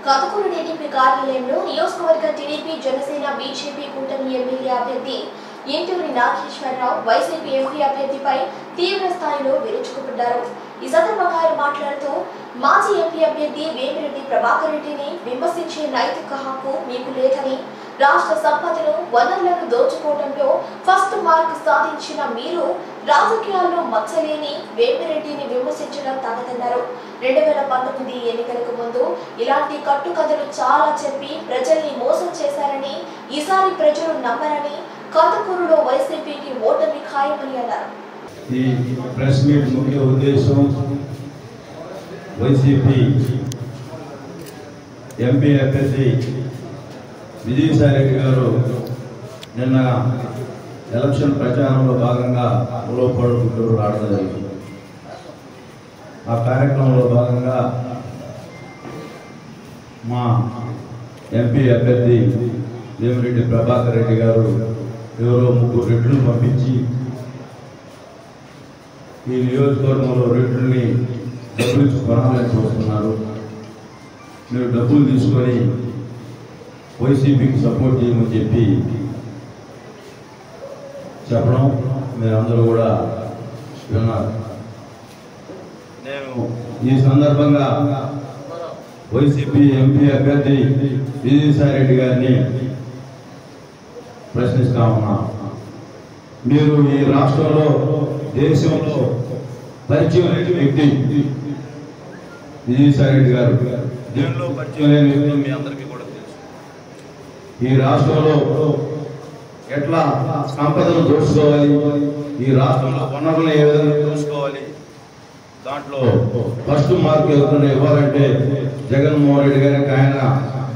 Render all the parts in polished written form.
కథకూరు TDP కార్యాలయంలో నియోజకవర్గ TDP Janasena BJP కూటమి ఎమ్మెల్యే అభ్యర్థి ఎంటూరి నాగేశ్వరరావు వైసీపీ ఎంపీ అభ్యర్థిపై తీవ్ర స్థాయిలో విరుచుకుపడ్డారు. ఈ సందర్భంగా ఆయన మాట్లాడుతూ మాజీ ఎంపీ అభ్యర్థి వేమిరెడ్డి ప్రభాకర్ రెడ్డిని విమర్శించే నైతిక హక్కు మీకు లేదని, రాష్ట్ర సంపదను వనరులను దోచుకోవడంలో ఫస్ట్ మార్క్ సాధించిన మీరు రాజకీయాల్లో మచ్చలేని వేమిరెడ్డిని విమర్శించడం తగదన్నారు. 2019 ఎన్నికలకు ముందు ఇలాంటి కట్టుకథలు చాలా చెప్పి ప్రజల్ని మోసం చేశారని, ఈసారి ప్రజలు నమ్మరని, కథకూరులో వైసీపీకి ఓటమి ఖాయమని అన్నారు. ఈ ప్రెస్ మీట్ ముఖ్య ఉద్దేశం వైసీపీ ఎంపీ అభ్యర్థి విజయసాయి రెడ్డి గారు నిన్న ఎలక్షన్ ప్రచారంలో భాగంగా ఉలవపాడు రావడం జరిగింది. ఆ కార్యక్రమంలో భాగంగా మా ఎంపీ అభ్యర్థి వేమిరెడ్డి ప్రభాకర్ రెడ్డి గారు ఎవరో 3 రెడ్లను పంపించి ఈ నియోజకవర్గంలో రెడ్లని డబ్బులు కొనాలని చూస్తున్నారు, మీరు డబ్బులు తీసుకొని వైసీపీకి సపోర్ట్ చేయమని చెప్పి చెప్పడం మీరందరూ కూడా విన్నారు. నేను ఈ సందర్భంగా వైసీపీ ఎంపీ అభ్యర్థి విజయసాయి రెడ్డి గారిని ప్రశ్నిస్తా ఉన్నా. మీరు ఈ రాష్ట్రంలో దేశంలో పరిచయం లేని వ్యక్తి విజయసాయి రెడ్డి గారు. దేనిలో పరిచయం లేని వ్యక్తి మీ అందరికీ కూడా తెలుసు. ఈ రాష్ట్రంలో ఎట్లా సంపదను దోచుకోవాలి, ఈ రాష్ట్రంలో వనరులను ఏ విధంగా దోచుకోవాలి, దాంట్లో ఫస్ట్ మార్క్ ఎవరైనా ఇవ్వాలంటే జగన్మోహన్ రెడ్డి గారికి, ఆయన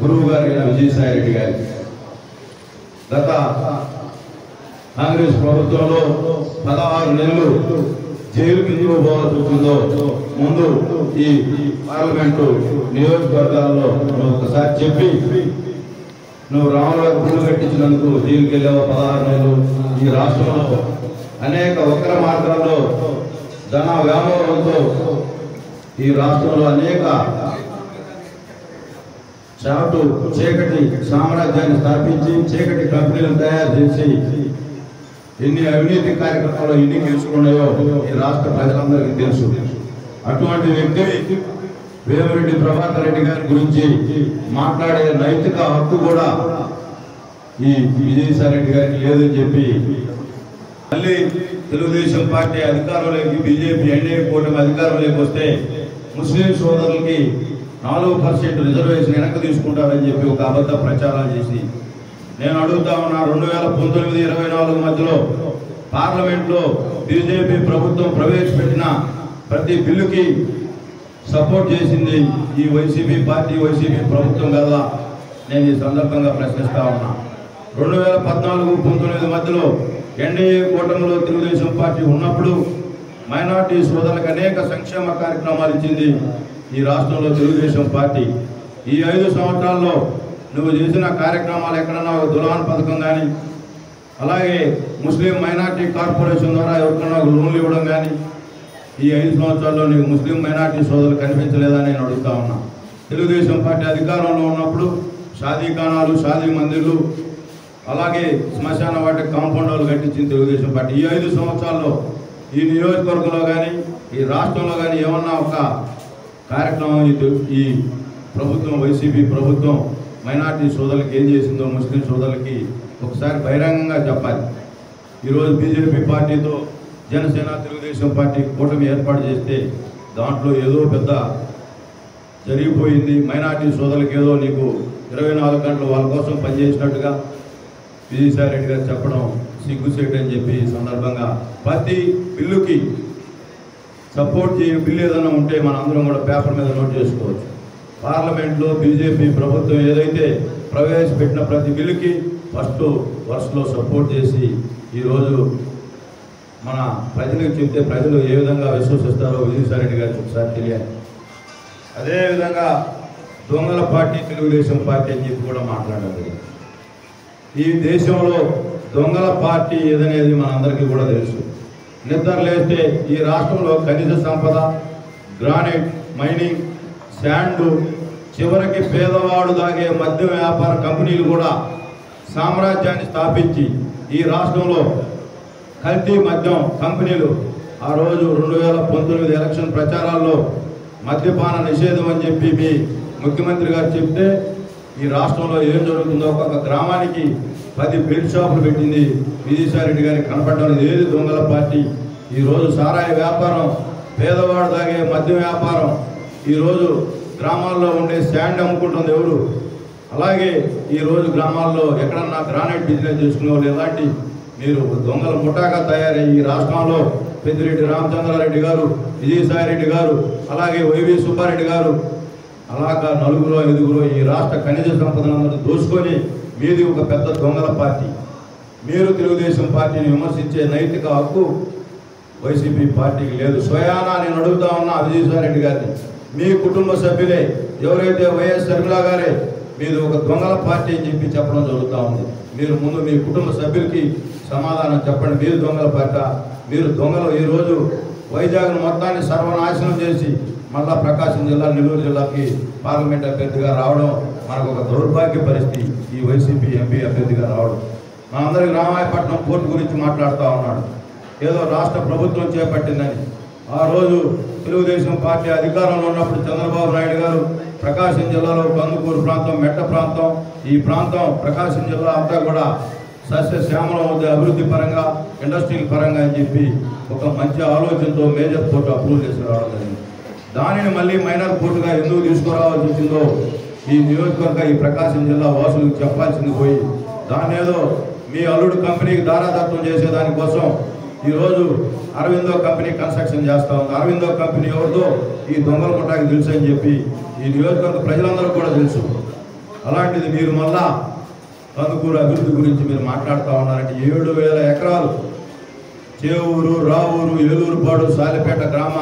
గురువు గారైన విజయసాయి రెడ్డి గారికి. గత కాంగ్రెస్ ప్రభుత్వంలో 16 నెలలు జైలుకి ఎందుకు పోవాల్సి వచ్చిందో ముందు ఈ పార్లమెంటు నియోజకవర్గాల్లో నువ్వు ఒకసారి చెప్పి, నువ్వు రాములకు గుళ్ళు కట్టించినందుకు జైలుకి వెళ్ళావు 16 నెలలు. ఈ రాష్ట్రంలో అనేక వక్ర మార్గాల్లో ధన వ్యామోహంతో ఈ రాష్ట్రంలో అనేక చాటు చీకటి సామ్రాజ్యాన్ని స్థాపించి చీకటి కంపెనీలను తయారు చేసి ఎన్ని అవినీతి కార్యక్రమాలు ఎన్ని గెలుచుకున్నాయో ఈ రాష్ట్ర ప్రజలందరికీ తెలుసు. అటువంటి వ్యక్తి వేమిరెడ్డి ప్రభాకర్ రెడ్డి గారి గురించి మాట్లాడే నైతిక హక్కు కూడా ఈ విజయసాయి రెడ్డి గారికి లేదని చెప్పి, మళ్ళీ తెలుగుదేశం పార్టీ అధికారంలోకి బీజేపీ ఎన్డీఏ కూటమి అధికారంలోకి వస్తే ముస్లిం సోదరులకి 4% రిజర్వేషన్ వెనక్కి తీసుకుంటారని చెప్పి ఒక అబద్ధ ప్రచారం చేసి, నేను అడుగుతా ఉన్నా, 2019-24 మధ్యలో పార్లమెంట్లో బీజేపీ ప్రభుత్వం ప్రవేశపెట్టిన ప్రతి బిల్లుకి సపోర్ట్ చేసింది ఈ వైసీపీ పార్టీ, వైసీపీ ప్రభుత్వం కదా. నేను ఈ సందర్భంగా ప్రశ్నిస్తా ఉన్నా. 2014-19 మధ్యలో ఎన్డీఏ కూటమిలో తెలుగుదేశం పార్టీ ఉన్నప్పుడు మైనార్టీ సోదరులకు అనేక సంక్షేమ కార్యక్రమాలు ఇచ్చింది ఈ రాష్ట్రంలో తెలుగుదేశం పార్టీ. ఈ 5 సంవత్సరాల్లో నువ్వు చేసిన కార్యక్రమాలు ఎక్కడన్నా ఒక దులాన్ పథకం కానీ, అలాగే ముస్లిం మైనార్టీ కార్పొరేషన్ ద్వారా ఎవరికన్నా లోన్లు ఇవ్వడం కానీ, ఈ 5 సంవత్సరాల్లో నీకు ముస్లిం మైనార్టీ సోదరులు కనిపించలేదని నేను అడుగుతా ఉన్నా. తెలుగుదేశం పార్టీ అధికారంలో ఉన్నప్పుడు షాదీఖానాలు, షాదీ మందిర్లు, అలాగే శ్మశాన వాటికి కాంపౌండ్ వాళ్ళు కట్టించింది తెలుగుదేశం పార్టీ. ఈ 5 సంవత్సరాల్లో ఈ నియోజకవర్గంలో కానీ ఈ రాష్ట్రంలో కానీ ఏమన్నా ఒక కార్యక్రమం ఈ ప్రభుత్వం, వైసీపీ ప్రభుత్వం మైనార్టీ సోదరులకు ఏం చేసిందో ముస్లిం సోదరులకి ఒకసారి బహిరంగంగా చెప్పాలి. ఈరోజు బీజేపీ పార్టీతో జనసేన తెలుగుదేశం పార్టీ కూటమి ఏర్పాటు చేస్తే దాంట్లో ఏదో పెద్ద జరిగిపోయింది, మైనార్టీ సోదరులకు ఏదో నీకు 24 గంటలు వాళ్ళ కోసం పనిచేసినట్టుగా విజయసాయి రెడ్డి గారు చెప్పడం సిగ్గుసేటు అని చెప్పి ఈ సందర్భంగా ప్రతి బిల్లుకి సపోర్ట్ చేయని బిల్లు ఏదైనా ఉంటే మన అందరం కూడా పేపర్ మీద నోట్ చేసుకోవచ్చు. పార్లమెంట్లో బీజేపీ ప్రభుత్వం ఏదైతే ప్రవేశపెట్టిన ప్రతి బిల్లుకి ఫస్ట్ వరుసలో సపోర్ట్ చేసి ఈరోజు మన ప్రజలకు చెప్తే ప్రజలు ఏ విధంగా విశ్వసిస్తారో విజయసాయి రెడ్డి గారికి ఒకసారి తెలియాలి. అదేవిధంగా దొంగల పార్టీ తెలుగుదేశం పార్టీ అని చెప్పి కూడా మాట్లాడారు. ఈ దేశంలో దొంగల పార్టీ ఏదనేది మనందరికీ కూడా తెలుసు. నిద్ర లేస్తే ఈ రాష్ట్రంలో ఖనిజ సంపద, గ్రానైట్ మైనింగ్, శాండ్, చివరికి పేదవాడు దాగే మద్యం వ్యాపార కంపెనీలు కూడా సామ్రాజ్యాన్ని స్థాపించి ఈ రాష్ట్రంలో కల్తీ మద్యం కంపెనీలు ఆ రోజు 2019 ఎలక్షన్ ప్రచారాల్లో మద్యపాన నిషేధం అని చెప్పి మీ ముఖ్యమంత్రి గారు చెప్తే ఈ రాష్ట్రంలో ఏం జరుగుతుందో ఒక్కొక్క గ్రామానికి 10 బెల్ట్ షాపులు పెట్టింది విజయసాయిరెడ్డి గారికి కనపడడం ఏది దొంగల పార్టీ. ఈరోజు సారాయి వ్యాపారం, పేదవాడు తాగే మద్యం వ్యాపారం, ఈరోజు గ్రామాల్లో ఉండే శాండ్ అమ్ముకుంటుంది ఎవరు. అలాగే ఈరోజు గ్రామాల్లో ఎక్కడన్నా గ్రానైట్ బిజినెస్ చేసుకునే వాళ్ళు ఎలాంటి మీరు దొంగల ముఠాగా తయారయ్యి ఈ రాష్ట్రంలో పెద్దిరెడ్డి రామచంద్రారెడ్డి గారు, విజయసాయిరెడ్డి గారు, అలాగే వైవి సుబ్బారెడ్డి గారు, అలాగా 4-5 ఈ రాష్ట్ర ఖనిజ సంపదలందరూ దోచుకొని మీది ఒక పెద్ద దొంగల పార్టీ. మీరు తెలుగుదేశం పార్టీని విమర్శించే నైతిక హక్కు వైసీపీ పార్టీకి లేదు. స్వయానా నేను అడుగుతా ఉన్నా విజయసాయిరెడ్డి గారిని, మీ కుటుంబ సభ్యులే ఎవరైతే వైఎస్ షర్మిల గారే మీది ఒక దొంగల పార్టీ అని చెప్పి చెప్పడం జరుగుతూ ఉంది. మీరు ముందు మీ కుటుంబ సభ్యులకి సమాధానం చెప్పండి. మీరు దొంగల పార్టీ, మీరు దొంగలు. ఈరోజు వైజాగ్ మొత్తాన్ని సర్వనాశనం చేసి మళ్ళా ప్రకాశం జిల్లా, నెల్లూరు జిల్లాకి పార్లమెంట్ అభ్యర్థిగా రావడం మనకు ఒక దౌర్భాగ్య పరిస్థితి. ఈ వైసీపీ ఎంపీ అభ్యర్థిగా రావడం. మనందరికీ రామాయపట్నం పోర్టు గురించి మాట్లాడుతూ ఉన్నాడు. ఏదో రాష్ట్ర ప్రభుత్వం చేపట్టిందని. ఆ రోజు తెలుగుదేశం పార్టీ అధికారంలో ఉన్నప్పుడు చంద్రబాబు నాయుడు గారు ప్రకాశం జిల్లాలో కందుకూరు ప్రాంతం, మెట్ట ప్రాంతం, ఈ ప్రాంతం ప్రకాశం జిల్లా అంతా కూడా సస్యశ్యామలం అవుతుంది అభివృద్ధి పరంగా, ఇండస్ట్రియల్ పరంగా అని చెప్పి ఒక మంచి ఆలోచనతో మేజర్ పోర్టు అప్రూవ్ చేసి రావడం జరిగింది. దానిని మళ్ళీ మైనర్ పోర్టుగా ఎందుకు తీసుకురావాల్సి వచ్చిందో ఈ నియోజకవర్గ, ఈ ప్రకాశం జిల్లా వాసులకు చెప్పాల్సింది పోయి దాని ఏదో మీ అల్లుడు కంపెనీకి దారాదత్తం చేసేదానికోసం ఈరోజు అరవిందో కంపెనీ కన్స్ట్రక్షన్ చేస్తూ ఉంది. అరవిందో కంపెనీ ఎవరిదో ఈ దొంగల ముఠాకి తెలుసు అని చెప్పి ఈ నియోజకవర్గ ప్రజలందరూ కూడా తెలుసు. అలాంటిది మీరు మళ్ళా కందుకూరు అభివృద్ధి గురించి మీరు మాట్లాడుతూ ఉన్నారంటే 7,000 ఎకరాలు చేవూరు, రావూరు, ఏలూరుపాడు, సాలిపేట గ్రామ